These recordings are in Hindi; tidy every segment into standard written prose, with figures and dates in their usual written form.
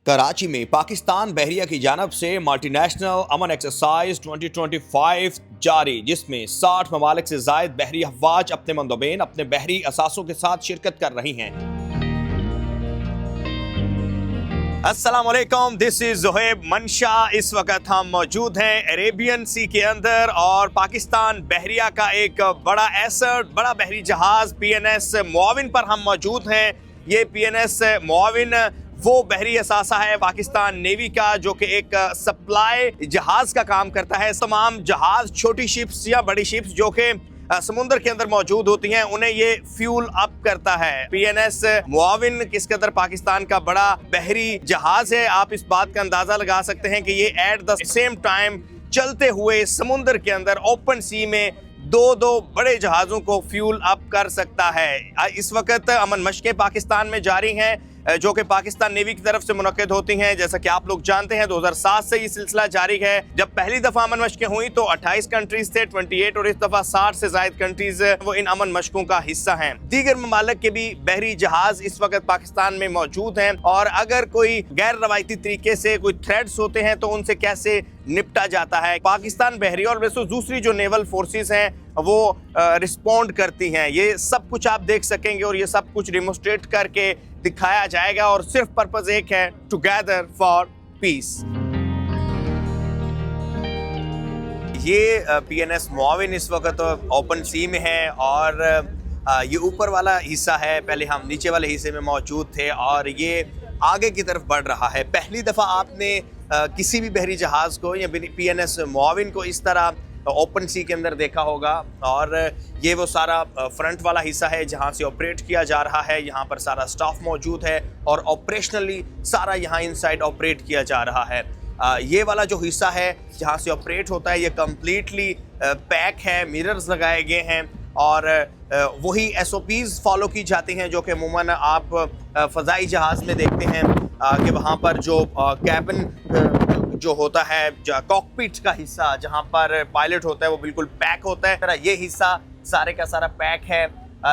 कराची में पाकिस्तान बहरिया की जानब से मल्टीनेशनल अमन एक्सरसाइज 2025 जारी, जिसमें 60 ममालिक से जायद बहरी अफवाज अपने मंदोबेन अपने बहरी असासों के साथ शिरकत कर रही हैं। अस्सलाम वालेकुम, दिस इज ज़ुहैब मंशा। इस वक्त हम मौजूद हैं अरेबियन सी के अंदर और पाकिस्तान बहरिया का एक बड़ा एसर्ट, बड़ा बहरी जहाज PNS मुआविन पर हम मौजूद हैं। ये PNS मुआविन वो बहरी असासा है पाकिस्तान नेवी का जो कि एक सप्लाई जहाज का काम करता है। तमाम जहाज, छोटी शिप्स या बड़ी शिप्स जो कि समुद्र के अंदर मौजूद होती हैं, उन्हें ये फ्यूल अप करता है। PNS मुआविन किस कदर पाकिस्तान का बड़ा बहरी जहाज है, आप इस बात का अंदाजा लगा सकते हैं कि ये एट द सेम टाइम चलते हुए समुद्र के अंदर ओपन सी में दो बड़े जहाज़ों को फ्यूल अप कर सकता है। इस वक्त अमन मशकें पाकिस्तान में जारी हैं जो कि पाकिस्तान नेवी की तरफ से मुनक्किद होती हैं। जैसा कि आप लोग जानते हैं 2007 से ये सिलसिला जारी है। जब पहली दफ़ा अमन मशकें हुई तो 28 कंट्रीज थे, 28, और इस दफ़ा 60 से ज़ायद कंट्रीज वो इन अमन मशकों का हिस्सा हैं। दीगर ममालिक के भी बहरी जहाज इस वक्त पाकिस्तान में मौजूद हैं और अगर कोई गैर रवायती तरीके से कोई थ्रेट्स होते हैं तो उनसे कैसे निपटा जाता है। पाकिस्तान बहरी और वैसे दूसरी जो नेवल फोर्सेस हैं वो रिस्पॉन्ड करती हैं। ये सब कुछ आप देख सकेंगे और ये सब कुछ डेमोस्ट्रेट करके दिखाया जाएगा और सिर्फ पर्पस एक है, टुगेदर फॉर पीस। ये PNS मुआविन इस वक्त ओपन सी में है और ये ऊपर वाला हिस्सा है। पहले हम नीचे वाले हिस्से में मौजूद थे और ये आगे की तरफ बढ़ रहा है। पहली दफ़ा आपने किसी भी बहरी जहाज़ को या PNS मुआविन को इस तरह ओपन सी के अंदर देखा होगा और ये वो सारा फ्रंट वाला हिस्सा है जहाँ से ऑपरेट किया जा रहा है। यहाँ पर सारा स्टाफ मौजूद है और ऑपरेशनली सारा यहाँ इनसाइड ऑपरेट किया जा रहा है। ये वाला जो हिस्सा है जहाँ से ऑपरेट होता है ये कम्प्लीटली पैक है, मिरर्स लगाए गए हैं और वही SOPs फॉलो की जाती हैं जो कि अमूमन आप फ़ज़ाई जहाज़ में देखते हैं कि वहाँ पर जो कैबिन जो होता है, कॉकपिट का हिस्सा जहाँ पर पायलट होता है वो बिल्कुल पैक होता है। ये हिस्सा सारे का सारा पैक है।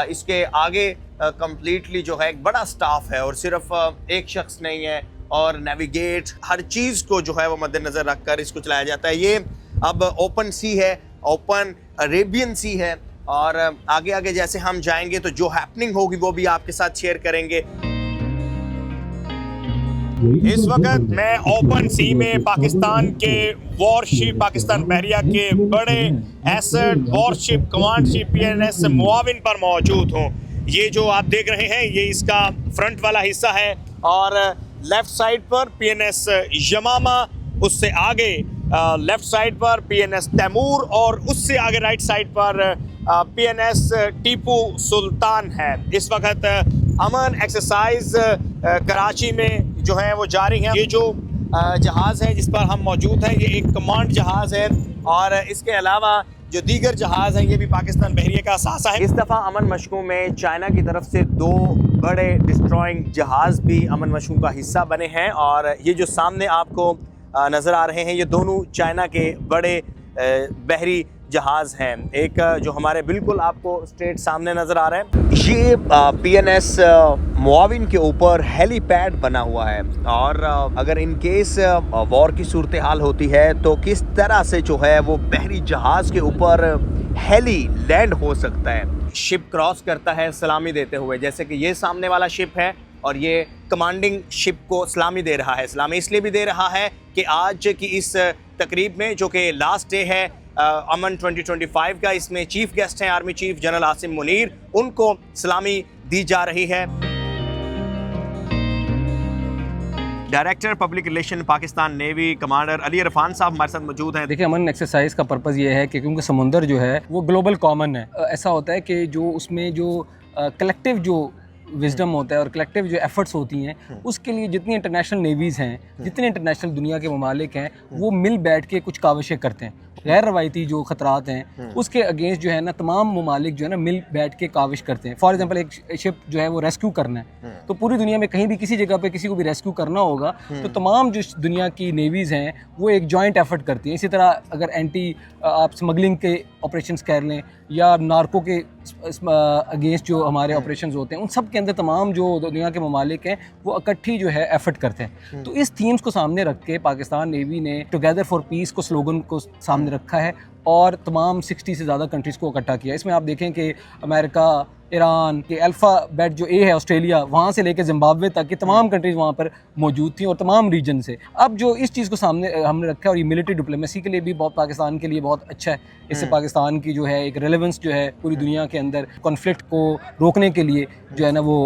इसके आगे कंप्लीटली जो है एक बड़ा स्टाफ है और सिर्फ एक शख्स नहीं है और नेविगेट हर चीज़ को जो है वो मद्देनज़र रख कर इसको चलाया जाता है। ये अब ओपन सी है, ओपन अरेबियन सी है और आगे आगे जैसे हम जाएंगे तो जो हैपनिंग होगी वो भी आपके साथ शेयर करेंगे। इस वक्त मैं ओपन सी में पाकिस्तान के वॉरशिप, पाकिस्तान बहरिया के बड़े asset worship command ship PNS मुआविन पर मौजूद हूँ। ये जो आप देख रहे हैं ये इसका फ्रंट वाला हिस्सा है और लेफ्ट साइड पर PNS यमामा, उससे आगे लेफ्ट साइड पर PNS तैमूर और उससे आगे राइट साइड पर PNS टीपू सुल्तान है। इस वक्त अमन एक्सरसाइज कराची में जो है वो जारी है। ये जो जहाज़ है जिस पर हम मौजूद हैं ये एक कमांड जहाज़ है और इसके अलावा जो दीगर जहाज़ हैं ये भी पाकिस्तान बहरिया का असासा है। इस दफ़ा अमन मशकों में चाइना की तरफ से 2 बड़े डिस्ट्रॉइंग जहाज़ भी अमन मशकों का हिस्सा बने हैं और ये जो सामने आपको नज़र आ रहे हैं ये दोनों चाइना के बड़े बहरी जहाज़ हैं। एक जो हमारे बिल्कुल आपको स्ट्रेट सामने नज़र आ रहा है ये PNS मुआविन के ऊपर हेलीपैड बना हुआ है और अगर इन केस वॉर की सूरत हाल होती है तो किस तरह से जो है वो बहरी जहाज़ के ऊपर हेली लैंड हो सकता है। शिप क्रॉस करता है सलामी देते हुए, जैसे कि ये सामने वाला शिप है और ये कमांडिंग शिप को सलामी दे रहा है। सलामी इसलिए भी दे रहा है कि आज की इस तकरीब में जो कि लास्ट डे है अमन 2025 का, इसमें चीफ गेस्ट हैं army chief general Asim Munir, उनको सलामी दी जा रही है। Director public relation Pakistan navy commander Ali Irfan साहब हमारे साथ मौजूद हैं। देखिए, अमन एक्सरसाइज का पर्पज़ ये है कि क्योंकि समुंदर जो है वो ग्लोबल कॉमन है। ऐसा होता है कि जो उसमें जो कलेक्टिव जो विजडम होता है और कलेक्टिव जो एफर्ट्स होती हैं उसके लिए जितनी इंटरनेशनल नेवीज़ हैं, जितने इंटरनेशनल दुनिया के ममालिक हैं वो मिल बैठ के कुछ काविशें करते हैं। गैर रवायती जो ख़तरात हैं उसके अगेंस्ट जो है ना तमाम ममालिक जो है ना मिल बैठ के काविश करते हैं। फॉर एग्जांपल एक शिप जो है वो रेस्क्यू करना है तो पूरी दुनिया में कहीं भी किसी जगह पे किसी को भी रेस्क्यू करना होगा तो तमाम जो दुनिया की नेवीज़ हैं वो एक जॉइंट एफर्ट करती हैं। इसी तरह अगर एंटी आप स्मगलिंग के ऑपरेशंस कर लें या नार्को के अगेंस्ट जो हमारे ऑपरेशंस होते हैं, उन सब के अंदर तमाम जो दुनिया के ममालिक हैं वो इकट्ठी जो है एफर्ट करते हैं। तो इस थीम्स को सामने रख के पाकिस्तान नेवी ने टुगेदर फॉर पीस को स्लोगन को सामने रखा है और तमाम 60 से ज़्यादा कंट्रीज़ को इकट्ठा किया। इसमें आप देखें कि अमेरिका, ईरान के अल्फ़ाबेट जो ए है ऑस्ट्रेलिया, वहाँ से लेकर जिम्बाब्वे तक की तमाम कंट्रीज़ वहाँ पर मौजूद थी और तमाम रीजन से। अब जो इस चीज़ को सामने हमने रखा है और ये मिलिट्री डिप्लोमेसी के लिए भी बहुत, पाकिस्तान के लिए बहुत अच्छा है। इससे पाकिस्तान की जो है एक रेलेवेंस जो है पूरी दुनिया के अंदर कॉन्फ्लिक्ट को रोकने के लिए जो है ना वो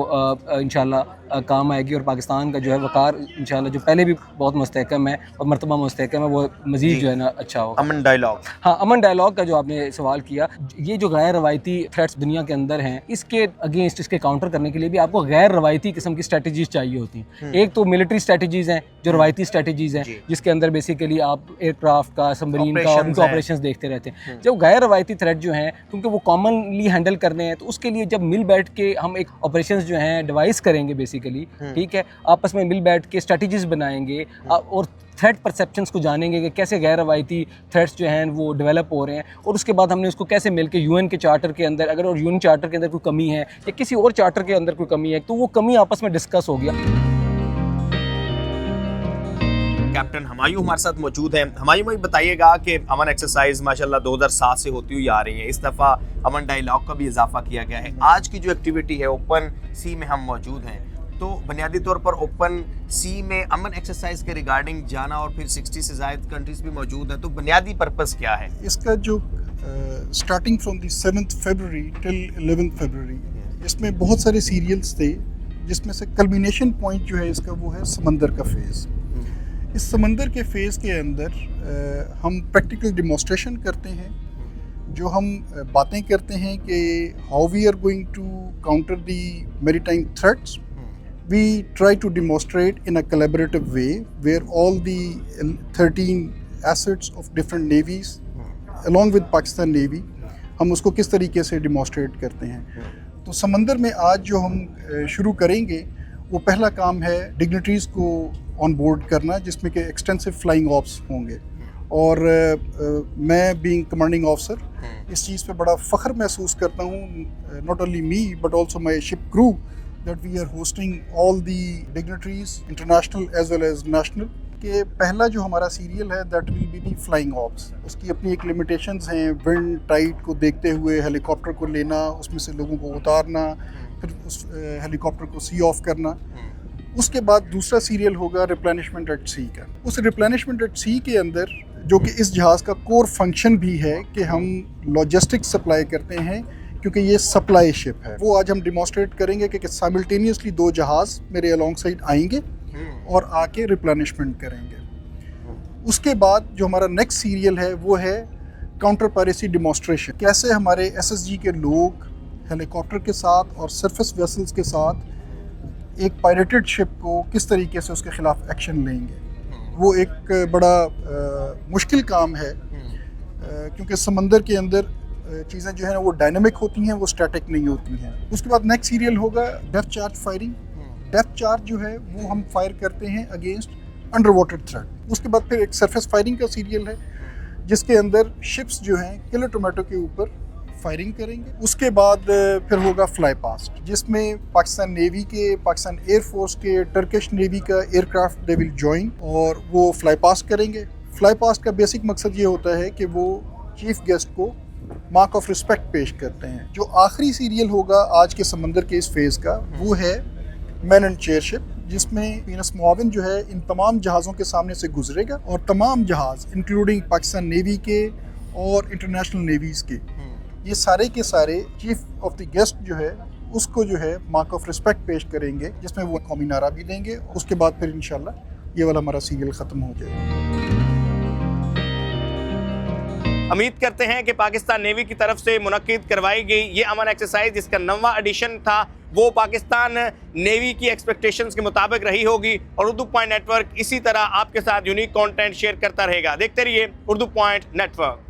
इंशाल्लाह काम आएगी और पाकिस्तान का जो है वक़ार इंशाल्लाह जो पहले भी बहुत मुस्तहकम है और मरतबा मुस्तहकम है, वो मज़ीद जो है ना अच्छा होगा। अमन डायलॉग, हाँ, अमन डायलॉग का जो आपने सवाल किया, ये जो गैर रवायती थ्रेट्स दुनिया के अंदर हैं, इसके अगेंस्ट, इसके काउंटर करने के लिए भी आपको गैर रवायती किस्म की स्ट्रेटजीज चाहिए होती हैं। एक तो मिलिट्री स्ट्रेटजीज हैं जो रवायती स्ट्रेटजीज हैं, जिसके अंदर बेसिकली आप एयरक्राफ्ट का, सबमरीन का और उनके ऑपरेशंस देखते रहते हैं। जब गैर रवायती थ्रेट जो हैं, क्योंकि वो कॉमनली हैंडल करने हैं, तो उसके लिए जब मिल बैठ के हम एक ऑपरेशंस जो हैं डिवाइस करेंगे बेसिकली, ठीक है, आपस में मिल बैठ के स्ट्रेटजीज बनाएंगे और थ्रेट परसेप्शंस को जानेंगे कि कैसे गैर रवायती थ्रेट्स जो हैं वो डेवलप हो रहे हैं, और उसके बाद हमने उसको कैसे मिलके यूएन के चार्टर के अंदर, अगर और यूएन चार्टर के अंदर कोई कमी है या किसी और चार्टर के अंदर कोई कमी है, तो वो कमी आपस में डिस्कस हो गया। कैप्टन हमायूं हमारे साथ मौजूद हैं। हमायूं भाई बताइएगा कि अमन एक्सरसाइज माशाल्लाह 2007 से होती हुई आ रही है, इस दफ़ा अमन डायलॉग का भी इजाफा किया गया है। आज की जो एक्टिविटी है, ओपन सी में हम मौजूद हैं, तो बुनियादी तौर पर ओपन सी में अमन एक्सरसाइज के रिगार्डिंग जाना और फिर 60 से ज़ायद कंट्रीज भी मौजूद हैं, तो बुनियादी पर्पस क्या है इसका? जो starting from the 7th February till 11th फरवरी, इसमें बहुत सारे सीरियल्स थे, जिसमें से कल्मिनेशन पॉइंट जो है इसका वो है समंदर का फेज़। इस समंदर के फेज़ के अंदर हम प्रैक्टिकल डिमॉन्स्ट्रेशन करते हैं, जो हम बातें करते हैं कि how we are going to counter the maritime threats. We try to demonstrate in a collaborative way where all the 13 assets of different navies along with Pakistan Navy, हम उसको किस तरीके से demonstrate करते हैं। तो समंदर में आज जो हम शुरू करेंगे, वो पहला काम है डिग्निटरीज़ को ऑन बोर्ड करना, जिसमें कि एक्सटेंसिव फ्लाइंग ऑप्स होंगे। और मैं बीइंग कमांडिंग ऑफिसर इस चीज़ पे बड़ा फ़ख्र महसूस करता हूँ, not only me but also my ship crew, that we are hosting all the dignitaries, international as well as national, कि पहला जो हमारा सीरियल है that will be the flying ops। उसकी अपनी एक लिमिटेशंस हैं, विंड टाइड को देखते हुए हेलीकॉप्टर को लेना, उसमें से लोगों को उतारना, फिर उस हेलीकॉप्टर को सी ऑफ करना। उसके बाद दूसरा सीरियल होगा रिप्लेनिशमेंट एट सी का। उस रिप्लेनिशमेंट एट सी के अंदर, जो कि इस जहाज़ का कोर फंक्शन भी है कि हम लॉजिस्टिक्स सप्लाई करते हैं, क्योंकि ये सप्लाई शिप है। वो आज हम डिमॉन्स्ट्रेट करेंगे कि साइमल्टेनियसली 2 जहाज़ मेरे अलॉन्ग साइड आएंगे और आके रिप्लेनिशमेंट करेंगे। उसके बाद जो हमारा नेक्स्ट सीरियल है वो है काउंटर पायरेसी डिमॉन्स्ट्रेशन। कैसे हमारे एसएसजी के लोग हेलीकॉप्टर के साथ और सरफेस वेसल्स के साथ एक पायरेटेड शिप को किस तरीके से उसके खिलाफ एक्शन लेंगे। वो एक बड़ा मुश्किल काम है, क्योंकि समंदर के अंदर चीज़ें जो है ना वो डायनामिक होती हैं, वो स्टैटिक नहीं होती हैं। उसके बाद नेक्स्ट सीरियल होगा depth charge firing. Depth charge जो है वो हम फायर करते हैं अगेंस्ट अंडर वाटर थ्रेट। उसके बाद फिर एक सरफेस फायरिंग का सीरियल है, जिसके अंदर शिप्स जो हैं किलर टोमेटो के ऊपर फायरिंग करेंगे। उसके बाद फिर होगा फ्लाई पास्ट, जिसमें पाकिस्तान नेवी के, पाकिस्तान एयरफोर्स के, टर्किश नेवी का एयरक्राफ्ट दे विल जॉइन और वो फ्लाई पास्ट करेंगे। फ्लाई पास्ट का बेसिक मकसद ये होता है कि वो चीफ गेस्ट को मार्क ऑफ रिस्पेक्ट पेश करते हैं। जो आखिरी सीरियल होगा आज के समंदर के इस फेज़ का, वो है मैन एंड चेयर शिप, जिसमें पीनस मुआविन जो है इन तमाम जहाज़ों के सामने से गुजरेगा और तमाम जहाज़ इंक्लूडिंग पाकिस्तान नेवी के और इंटरनेशनल नेवीज़ के, ये सारे के सारे चीफ ऑफ द गेस्ट जो है उसको जो है मार्क ऑफ रिस्पेक्ट पेश करेंगे, जिसमें वो कौमी नारा भी देंगे। उसके बाद फिर इंशाल्लाह ये वाला हमारा सीरियल ख़त्म हो जाएगा। उम्मीद करते हैं कि पाकिस्तान नेवी की तरफ से मुनक्किद करवाई गई ये अमन एक्सरसाइज, जिसका 9वां एडिशन था, वो पाकिस्तान नेवी की एक्सपेक्टेशंस के मुताबिक रही होगी। और उर्दू पॉइंट नेटवर्क इसी तरह आपके साथ यूनिक कंटेंट शेयर करता रहेगा। देखते रहिए उर्दू पॉइंट नेटवर्क।